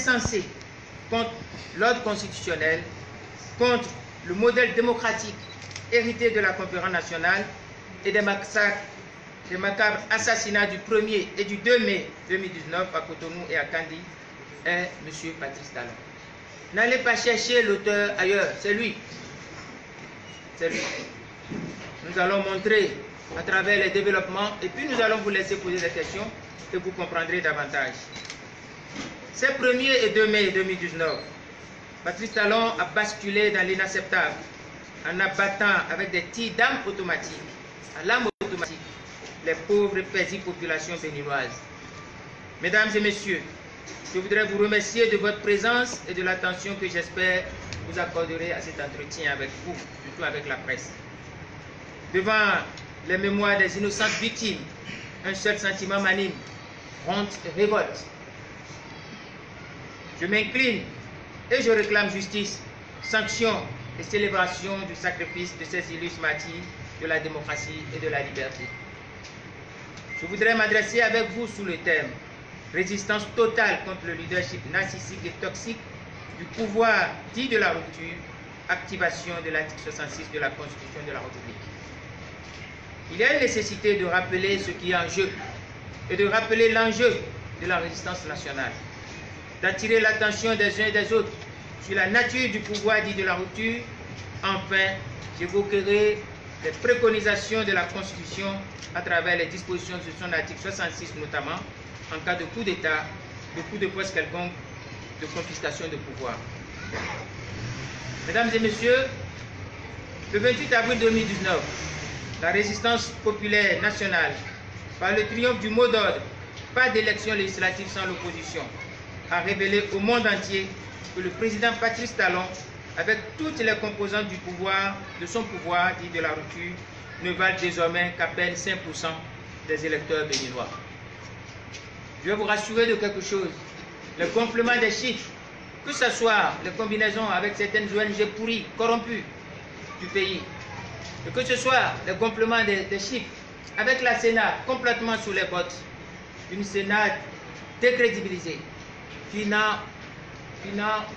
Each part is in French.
insensé contre l'ordre constitutionnel, contre le modèle démocratique hérité de la conférence nationale et des massacres, des macabres assassinats du 1er et du 2 mai 2019 à Cotonou et à Kandi est M. Patrice Talon. N'allez pas chercher l'auteur ailleurs, c'est lui. C'est lui. Nous allons montrer à travers les développements et puis nous allons vous laisser poser des questions et vous comprendrez davantage. Ces 1er et 2 mai 2019, Patrice Talon a basculé dans l'inacceptable en abattant avec des tirs d'armes automatiques, à l'arme automatique, les pauvres et paisibles populations béninoises. Mesdames et messieurs, je voudrais vous remercier de votre présence et de l'attention que j'espère vous accorderez à cet entretien avec vous, surtout avec la presse. Devant les mémoires des innocentes victimes, un seul sentiment m'anime, honte et révolte. Je m'incline et je réclame justice, sanction et célébration du sacrifice de ces illustres martyrs de la démocratie et de la liberté. Je voudrais m'adresser avec vous sous le thème résistance totale contre le leadership narcissique et toxique du pouvoir dit de la rupture, activation de l'article 66 de la Constitution de la République. Il y a une nécessité de rappeler ce qui est en jeu et de rappeler l'enjeu de la résistance nationale, d'attirer l'attention des uns et des autres sur la nature du pouvoir dit de la rupture. Enfin, j'évoquerai les préconisations de la Constitution à travers les dispositions de son article 66 notamment, en cas de coup d'État, de coup de poste quelconque, de confiscation de pouvoir. Mesdames et messieurs, le 28 avril 2019, la résistance populaire nationale, par le triomphe du mot d'ordre, pas d'élection législative sans l'opposition, a révélé au monde entier que le président Patrice Talon, avec toutes les composantes du pouvoir, de son pouvoir dit de la rupture, ne valent désormais qu'à peine 5% des électeurs béninois. Je vais vous rassurer de quelque chose. Le complément des chiffres, que ce soit les combinaisons avec certaines ONG pourries, corrompues du pays, et que ce soit le complément des chiffres avec la Sénat complètement sous les bottes, une Sénat décrédibilisée, qui n'a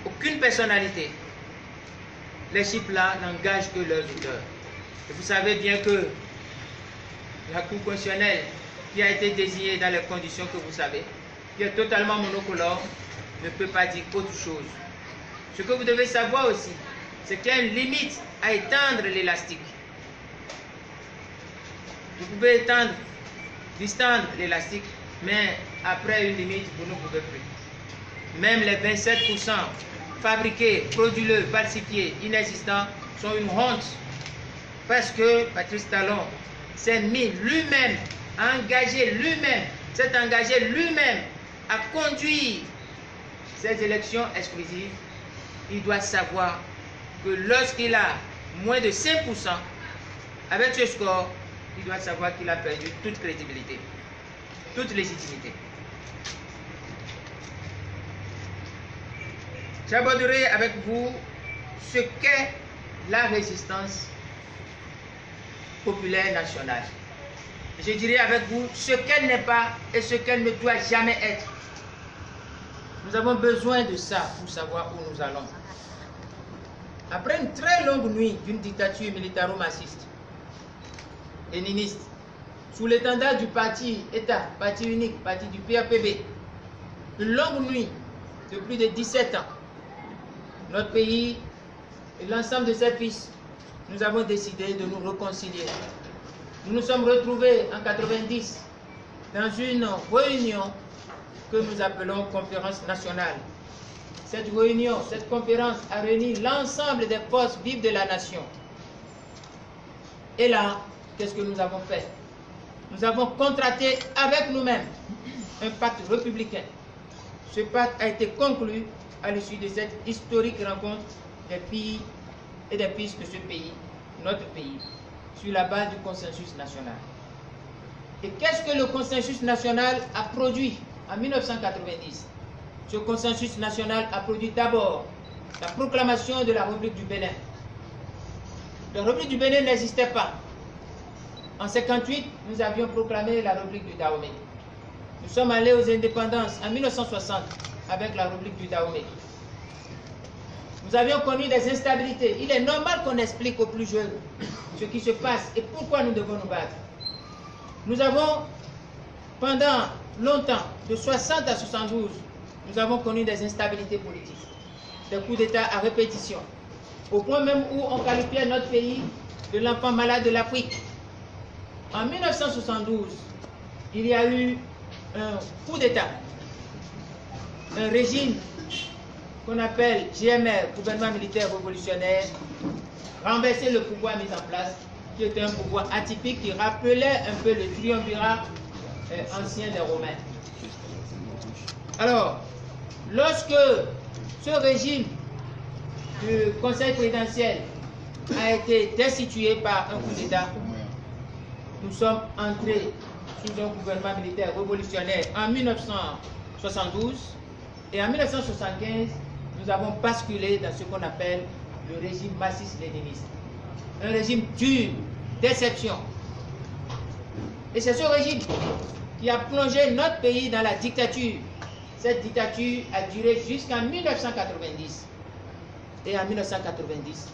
aucune personnalité. Les chiffres-là n'engagent que leurs auteurs. Et vous savez bien que la Cour constitutionnelle, qui a été désignée dans les conditions que vous savez, qui est totalement monocolore, ne peut pas dire autre chose. Ce que vous devez savoir aussi, c'est qu'il y a une limite à étendre l'élastique. Vous pouvez étendre, distendre l'élastique, mais après une limite, vous ne pouvez plus. Même les 27% fabriqués, frauduleux, falsifiés, inexistants, sont une honte. Parce que Patrice Talon s'est mis lui-même, a engagé lui-même, s'est engagé lui-même à conduire ces élections exclusives. Il doit savoir que lorsqu'il a moins de 5%, avec ce score, il doit savoir qu'il a perdu toute crédibilité, toute légitimité. J'aborderai avec vous ce qu'est la résistance populaire nationale. Je dirai avec vous ce qu'elle n'est pas et ce qu'elle ne doit jamais être. Nous avons besoin de ça pour savoir où nous allons. Après une très longue nuit d'une dictature militaro-massiste, léniniste, sous l'étendard du parti État, parti unique, parti du PAPB, une longue nuit de plus de 17 ans, notre pays et l'ensemble de ses fils, nous avons décidé de nous réconcilier. Nous nous sommes retrouvés en 90 dans une réunion que nous appelons conférence nationale. Cette réunion, cette conférence a réuni l'ensemble des forces vives de la nation. Et là, qu'est-ce que nous avons fait? Nous avons contracté avec nous-mêmes un pacte républicain. Ce pacte a été conclu à l'issue de cette historique rencontre des filles et des fils de ce pays, notre pays, sur la base du consensus national. Et qu'est-ce que le consensus national a produit en 1990? Ce consensus national a produit d'abord la proclamation de la République du Bénin. La République du Bénin n'existait pas. En 1958, nous avions proclamé la République du Dahomey. Nous sommes allés aux indépendances en 1960. avec la République du Dahomey. Nous avions connu des instabilités. Il est normal qu'on explique aux plus jeunes ce qui se passe et pourquoi nous devons nous battre. Nous avons, pendant longtemps, de 60 à 72, nous avons connu des instabilités politiques, des coups d'État à répétition, au point même où on qualifiait notre pays de l'enfant malade de l'Afrique. En 1972, il y a eu un coup d'État, un régime qu'on appelle GMR, gouvernement militaire révolutionnaire, renverser le pouvoir mis en place, qui était un pouvoir atypique qui rappelait un peu le triumvirat ancien des Romains. Alors, lorsque ce régime du Conseil présidentiel a été destitué par un coup d'État, nous sommes entrés sous un gouvernement militaire révolutionnaire en 1972 et en 1975, nous avons basculé dans ce qu'on appelle le régime marxiste-léniniste. Un régime dur, d'exception. Et c'est ce régime qui a plongé notre pays dans la dictature. Cette dictature a duré jusqu'en 1990. Et en 1990,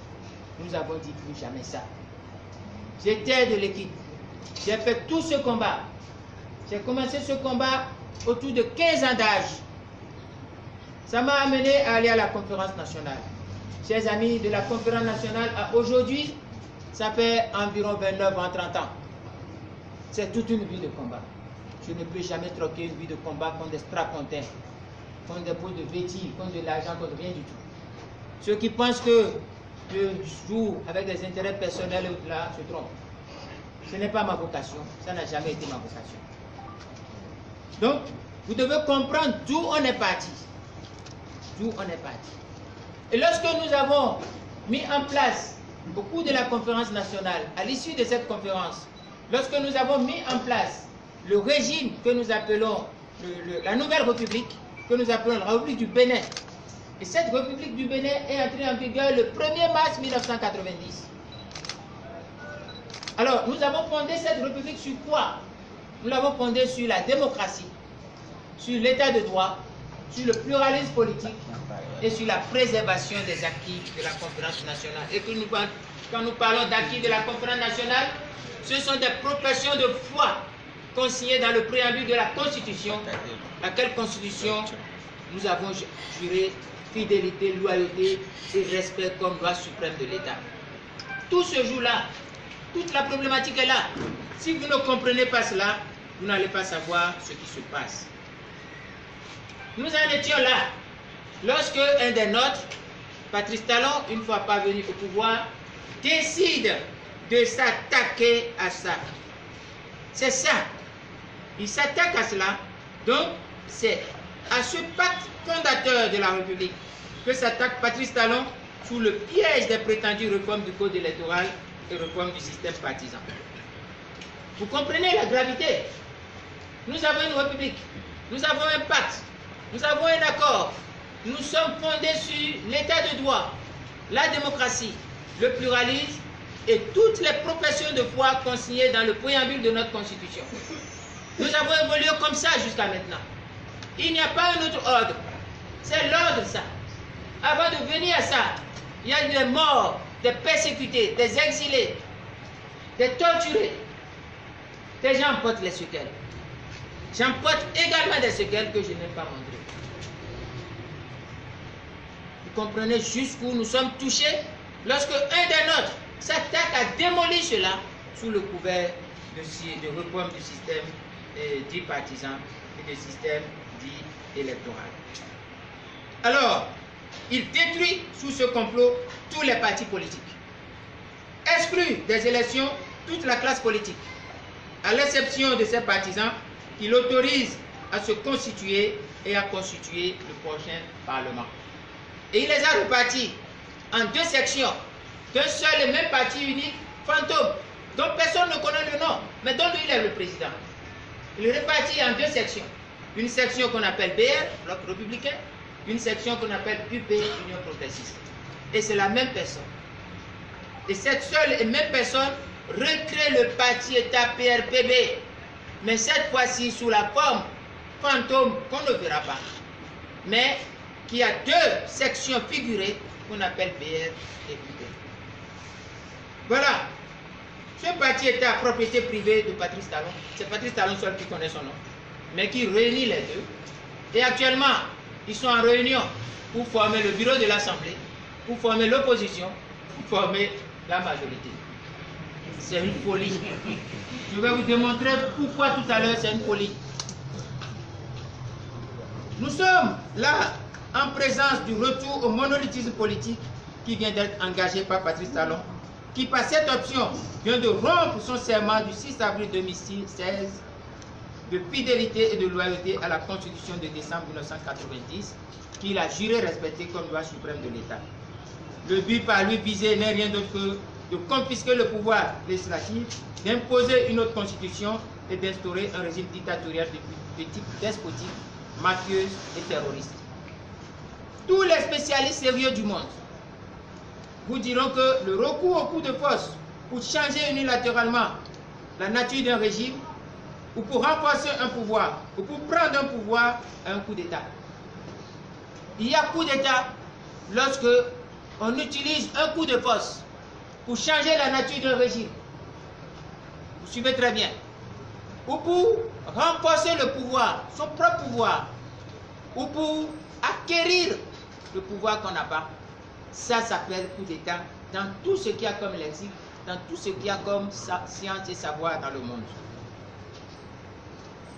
nous avons dit plus jamais ça. J'étais de l'équipe. J'ai fait tout ce combat. J'ai commencé ce combat autour de 15 ans d'âge. Ça m'a amené à aller à la conférence nationale. Chers amis, de la conférence nationale à aujourd'hui, ça fait environ 29 ans, 30 ans. C'est toute une vie de combat. Je ne peux jamais troquer une vie de combat contre des strapontins, contre des pots de vêtis, contre de l'argent, contre rien du tout. Ceux qui pensent que je joue avec des intérêts personnels là se trompent. Ce n'est pas ma vocation, ça n'a jamais été ma vocation. Donc, vous devez comprendre d'où on est parti. D'où on est parti. Et lorsque nous avons mis en place, au cours de la conférence nationale, à l'issue de cette conférence, lorsque nous avons mis en place le régime que nous appelons la nouvelle république, que nous appelons la République du Bénin, et cette République du Bénin est entrée en vigueur le 1er mars 1990. Alors, nous avons fondé cette République sur quoi? Nous l'avons fondée sur la démocratie, sur l'état de droit, sur le pluralisme politique et sur la préservation des acquis de la conférence nationale. Et quand nous parlons d'acquis de la conférence nationale, ce sont des professions de foi consignées dans le préambule de la Constitution, laquelle Constitution nous avons juré fidélité, loyauté et respect comme loi suprême de l'État. Tout ce jour-là, toute la problématique est là. Si vous ne comprenez pas cela, vous n'allez pas savoir ce qui se passe. Nous en étions là, lorsque un des nôtres, Patrice Talon, une fois parvenu au pouvoir, décide de s'attaquer à ça. C'est ça. Il s'attaque à cela. Donc, c'est à ce pacte fondateur de la République que s'attaque Patrice Talon sous le piège des prétendues réformes du code électoral et réformes du système partisan. Vous comprenez la gravité? Nous avons une république, nous avons un pacte, nous avons un accord, nous sommes fondés sur l'état de droit, la démocratie, le pluralisme et toutes les professions de foi consignées dans le préambule de notre Constitution. Nous avons évolué comme ça jusqu'à maintenant. Il n'y a pas un autre ordre. C'est l'ordre, ça. Avant de venir à ça, il y a des morts, des persécutés, des exilés, des torturés. Des gens portent les séquelles. J'en porte également des séquelles que je n'ai pas montrées. Vous comprenez jusqu'où nous sommes touchés lorsque un des nôtres s'attaque à démolir cela sous le couvert de réforme du système dit partisan et du système dit électoral. Alors, il détruit sous ce complot tous les partis politiques, exclut des élections toute la classe politique, à l'exception de ses partisans qui l'autorisent à se constituer et à constituer le prochain Parlement. Et il les a repartis en deux sections, d'un seul et même parti unique, fantôme, dont personne ne connaît le nom, mais dont lui il est le président. Il est réparti en deux sections. Une section qu'on appelle BR, Bloc républicain, une section qu'on appelle UP, Union progressiste. Et c'est la même personne. Et cette seule et même personne recrée le parti État PRPB, mais cette fois-ci sous la forme fantôme qu'on ne verra pas. mais qui a deux sections figurées qu'on appelle BR et UD. Voilà. Ce parti était à propriété privée de Patrice Talon. C'est Patrice Talon seul qui connaît son nom, mais qui réunit les deux. Et actuellement, ils sont en réunion pour former le bureau de l'Assemblée, pour former l'opposition, pour former la majorité. C'est une folie. Je vais vous démontrer pourquoi tout à l'heure c'est une folie. Nous sommes là en présence du retour au monolithisme politique qui vient d'être engagé par Patrice Talon, qui par cette option vient de rompre son serment du 6 avril 2016 de fidélité et de loyauté à la Constitution de décembre 1990, qu'il a juré respecter comme loi suprême de l'État. Le but par lui visé n'est rien d'autre que de confisquer le pouvoir législatif, d'imposer une autre constitution et d'instaurer un régime dictatorial de type despotique, mafieuse et terroriste. Tous les spécialistes sérieux du monde vous diront que le recours au coup de force pour changer unilatéralement la nature d'un régime ou pour renforcer un pouvoir ou pour prendre un pouvoir à un coup d'État. Il y a coup d'État lorsque on utilise un coup de force pour changer la nature d'un régime. Vous suivez très bien. Ou pour renforcer le pouvoir, son propre pouvoir, ou pour acquérir le pouvoir qu'on n'a pas. Ça s'appelle coup d'État dans tout ce qu'il y a comme lexique, dans tout ce qu'il y a comme science et savoir dans le monde.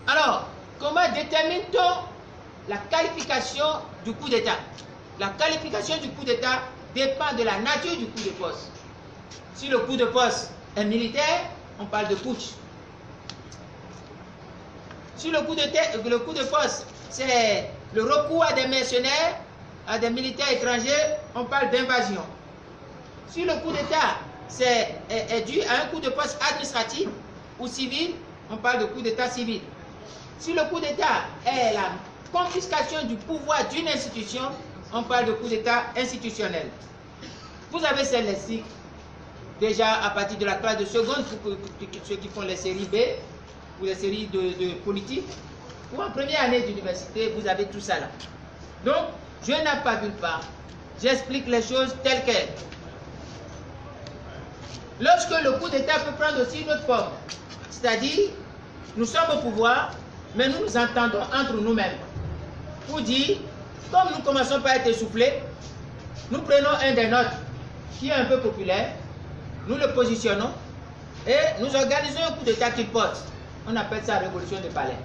Alors, comment détermine-t-on la qualification du coup d'État? La qualification du coup d'État dépend de la nature du coup de force. Si le coup de force est militaire, on parle de putsch. Si le coup de force, c'est le recours à des mercenaires, à des militaires étrangers, on parle d'invasion. Si le coup d'État est dû à un coup de force administratif ou civil, on parle de coup d'État civil. Si le coup d'État est la confiscation du pouvoir d'une institution, on parle de coup d'État institutionnel. Vous avez ces lexiques déjà à partir de la classe de seconde, pour ceux qui font les séries B ou les séries de politique, ou en première année d'université, vous avez tout ça là. Donc, je n'ai pas vu part. J'explique les choses telles quelles. Lorsque le coup d'État peut prendre aussi une autre forme, c'est-à-dire, nous sommes au pouvoir, mais nous nous entendons entre nous-mêmes pour dire, comme nous commençons par être essoufflés, nous prenons un des nôtres qui est un peu populaire, nous le positionnons et nous organisons un coup d'État qui porte. On appelle ça révolution de palais.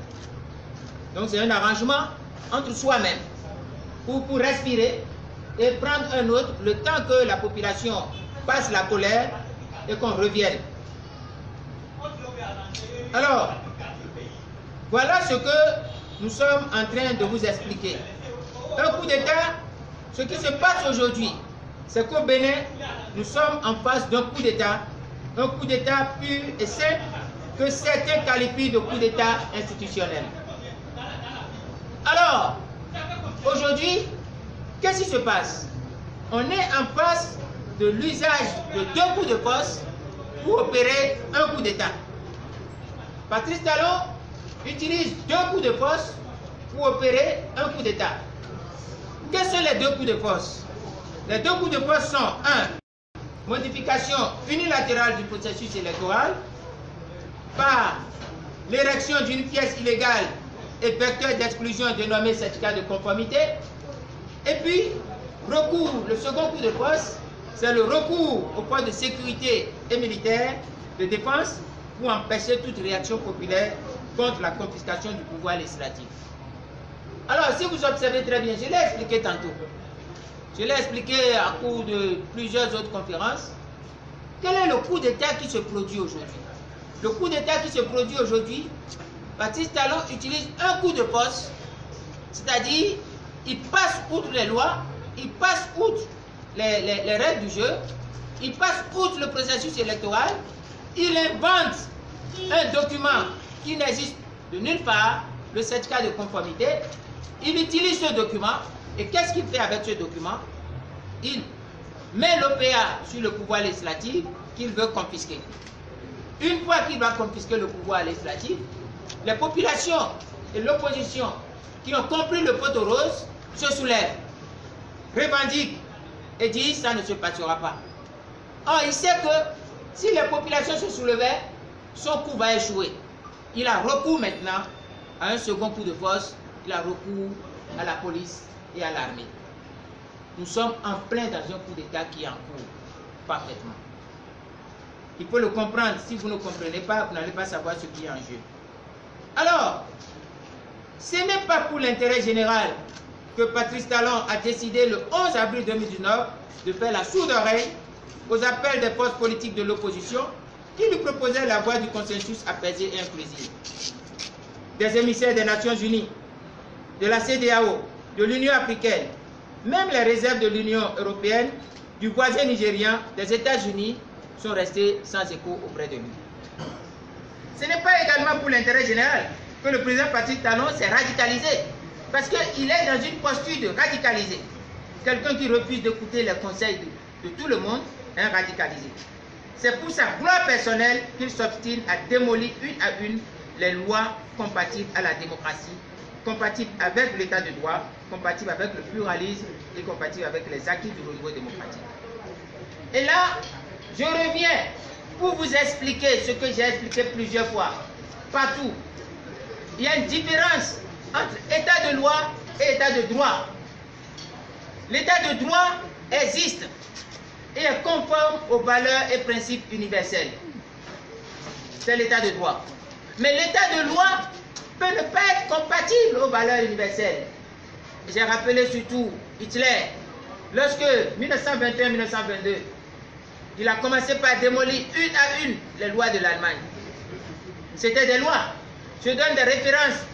Donc c'est un arrangement entre soi-même pour respirer et prendre un autre le temps que la population passe la colère et qu'on revienne. Alors, voilà ce que nous sommes en train de vous expliquer. Un coup d'État, ce qui se passe aujourd'hui, c'est qu'au Bénin, nous sommes en face d'un coup d'État pur et simple que certains qualifient de coup d'État institutionnel. Alors, aujourd'hui, qu'est-ce qui se passe? On est en face de l'usage de deux coups de force pour opérer un coup d'État. Patrice Talon utilise deux coups de force pour opérer un coup d'État. Quels sont les deux coups de force? Les deux coups de force sont 1. Modification unilatérale du processus électoral par l'érection d'une pièce illégale et vecteur d'exclusion dénommé certificat de conformité. Et puis, le second coup de force, c'est le recours aux forces de sécurité et militaires de défense pour empêcher toute réaction populaire contre la confiscation du pouvoir législatif. Alors, si vous observez très bien, je l'ai expliqué tantôt. Je l'ai expliqué à cours de plusieurs autres conférences. Quel est le coup d'État qui se produit aujourd'hui? Le coup d'État qui se produit aujourd'hui, Patrice Talon utilise un coup de force, c'est-à-dire il passe outre les lois, il passe outre les règles du jeu, il passe outre le processus électoral, il invente un document qui n'existe de nulle part, le certificat de conformité, il utilise ce document, et qu'est-ce qu'il fait avec ce document? Il met l'OPA sur le pouvoir législatif qu'il veut confisquer. Une fois qu'il va confisquer le pouvoir législatif, les populations et l'opposition qui ont compris le poteau rose se soulève, revendique et dit ça ne se passera pas. Or, il sait que si les populations se soulevaient, son coup va échouer. Il a recours maintenant à un second coup de force, il a recours à la police et à l'armée. Nous sommes en plein dans un coup d'État qui est en cours, parfaitement. Il faut le comprendre. Si vous ne comprenez pas, vous n'allez pas savoir ce qui est en jeu. Alors, ce n'est pas pour l'intérêt général que Patrice Talon a décidé le 11 avril 2019 de faire la sourde oreille aux appels des forces politiques de l'opposition qui lui proposaient la voie du consensus apaisé et inclusif. Des émissaires des Nations Unies, de la CEDEAO, de l'Union africaine, même les réserves de l'Union européenne, du voisin nigérian, des États-Unis sont restés sans écho auprès de lui. Ce n'est pas également pour l'intérêt général que le président Patrice Talon s'est radicalisé, parce qu'il est dans une posture de radicalisé. Quelqu'un qui refuse d'écouter les conseils de tout le monde, un radicalisé. C'est pour sa gloire personnelle qu'il s'obstine à démolir une à une les lois compatibles à la démocratie, compatibles avec l'état de droit, compatibles avec le pluralisme et compatibles avec les acquis du renouveau démocratique. Et là, je reviens pour vous expliquer ce que j'ai expliqué plusieurs fois, partout. Il y a une différence entre état de loi et état de droit. L'état de droit existe et est conforme aux valeurs et principes universels. C'est l'état de droit. Mais l'état de loi peut ne pas être compatible aux valeurs universelles. J'ai rappelé surtout Hitler, lorsque 1921-1922, il a commencé par démolir une à une les lois de l'Allemagne. C'était des lois. Je donne des références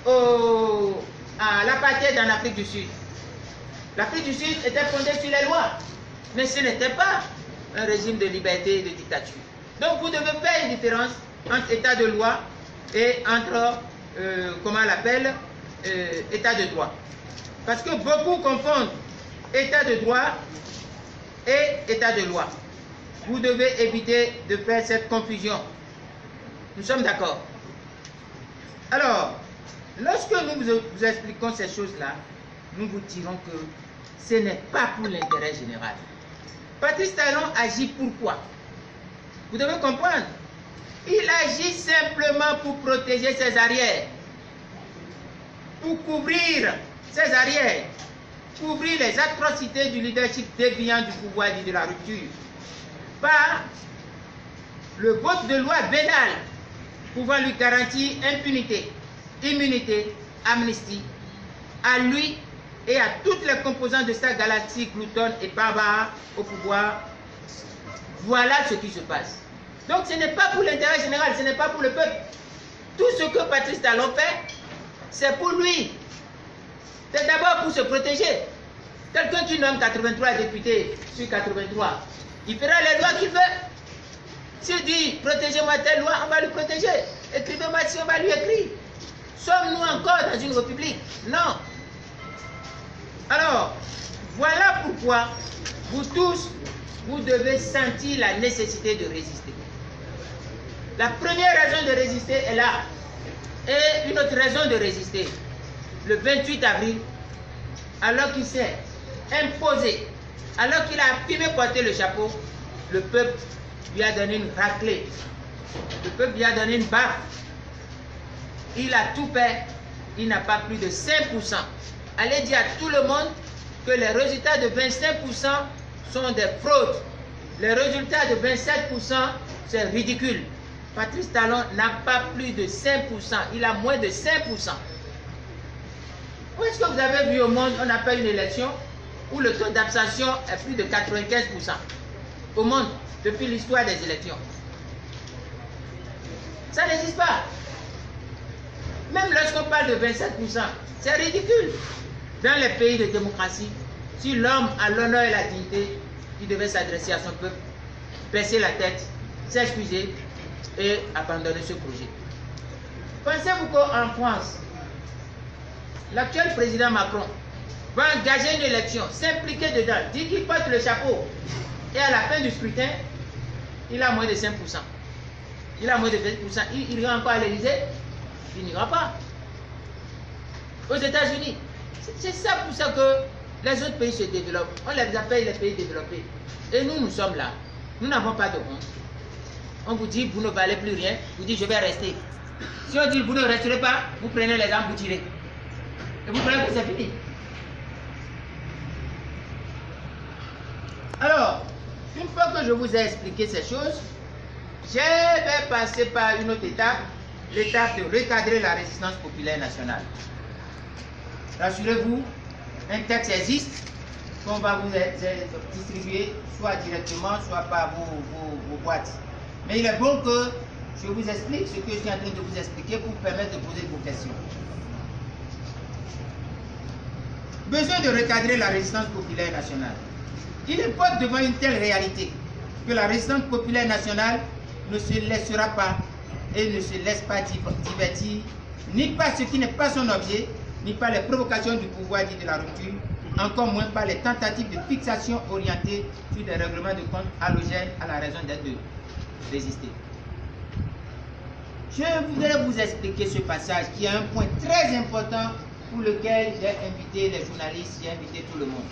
à l'apartheid en Afrique du Sud. L'Afrique du Sud était fondée sur les lois, mais ce n'était pas un régime de liberté et de dictature. Donc vous devez faire une différence entre état de loi et entre, comment on l'appelle, état de droit. Parce que beaucoup confondent état de droit et état de loi. Vous devez éviter de faire cette confusion. Nous sommes d'accord. Alors, lorsque nous vous expliquons ces choses-là, nous vous dirons que ce n'est pas pour l'intérêt général. Patrice Talon agit pourquoi? Vous devez comprendre. Il agit simplement pour protéger ses arrières, pour couvrir ses arrières, couvrir les atrocités du leadership déviant du pouvoir dit de la rupture, par le vote de loi vénale pouvant lui garantir impunité, immunité, amnistie, à lui et à toutes les composantes de sa galaxie gloutonne et barbare au pouvoir. Voilà ce qui se passe. Donc ce n'est pas pour l'intérêt général, ce n'est pas pour le peuple. Tout ce que Patrice Talon fait, c'est pour lui. C'est d'abord pour se protéger. Quelqu'un qui nomme 83 députés sur 83, il fera les lois qu'il veut. S'il dit protégez-moi telle loi, on va lui protéger. Écrivez-moi si on va lui écrire. Sommes-nous encore dans une république? Non. Alors, voilà pourquoi vous tous, vous devez sentir la nécessité de résister. La première raison de résister est là. Et une autre raison de résister. Le 28 avril, alors qu'il s'est imposé, alors qu'il a affirmé porter le chapeau, le peuple lui a donné une raclée. Le peuple lui a donné une baffe. Il a tout fait. Il n'a pas plus de 5%. Allez dire à tout le monde que les résultats de 25% sont des fraudes. Les résultats de 27%, c'est ridicule. Patrice Talon n'a pas plus de 5%. Il a moins de 5%. Où est-ce que vous avez vu au monde, on n'a pas une élection où le taux d'abstention est plus de 95% au monde depuis l'histoire des élections? Ça n'existe pas. Même lorsqu'on parle de 27%, c'est ridicule. Dans les pays de démocratie, si l'homme a l'honneur et la dignité, il devait s'adresser à son peuple, baisser la tête, s'excuser et abandonner ce projet. Pensez-vous qu'en France, l'actuel président Macron va engager une élection, s'impliquer dedans, dire qu'il porte le chapeau, et à la fin du scrutin, il a moins de 5%. Il a moins de 20%. Il ira encore à l'Élysée? Il n'ira pas. Aux États-Unis, C'est ça pour ça que les autres pays se développent. On les appelle les pays développés. Et nous, nous sommes là. Nous n'avons pas de honte. On vous dit, vous ne valez plus rien. Vous dites, je vais rester. Si on dit, vous ne resterez pas, vous prenez les armes, vous tirez. Et vous prenez que c'est fini. Alors, une fois que je vous ai expliqué ces choses, je vais passer par une autre étape, l'étape de recadrer la résistance populaire nationale. Rassurez-vous, un texte existe qu'on va vous distribuer soit directement, soit par vos boîtes. Mais il est bon que je vous explique ce que je suis en train de vous expliquer pour vous permettre de poser vos questions. Besoin de recadrer la résistance populaire nationale. Il importe devant une telle réalité que la résistance populaire nationale ne se laissera pas et ne se laisse pas divertir ni par ce qui n'est pas son objet, ni par les provocations du pouvoir dit de la rupture, encore moins par les tentatives de fixation orientées sur des règlements de compte allogènes à la raison d'être de résister. Je voudrais vous expliquer ce passage qui est un point très important pour lequel j'ai invité les journalistes, j'ai invité tout le monde.